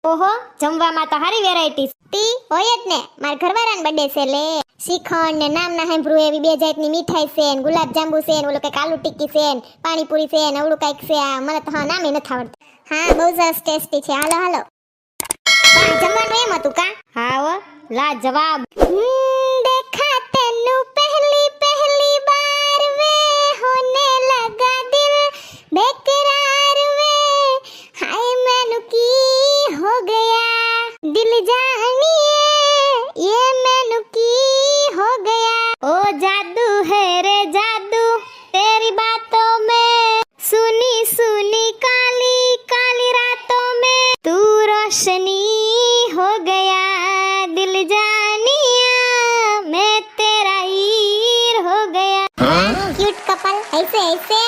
ઓહો, જમવામાં તો હારી વેરાયટી તી હોય જ ને. મારા ઘરવાળાનો બર્થડે છે લે. શ્રીખંડ ને નામ ના સાંભળ્યું એવી બે જાતની મીઠાઈ છે ને ગુલાબ જાંબુ છે ને ઓલું કઈક આલુ ટિક્કી છે ને પાણીપુરી છે ને ઓલું કઈક છે. આ મને તો હા નામે નથી આવડતું. હા બહુ સરસ ટેસ્ટી છે. હાલો હાલો. પણ જમવાનું એમ હતું કા? હા હો, લા જવાબ. देखा तेनू पहली पहली बार वे होने लगा दिल बेकरार वे हाय मैनू की हो गया दिल जानिए ये मैनू की हो गया ओ जादू है रे जादू तेरी बातों में सुनी सुनी काली काली रातों में तू रोशनी हो गया दिल जानिया मैं तेरा हीर हो गया. क्यूट कपल ऐसे ऐसे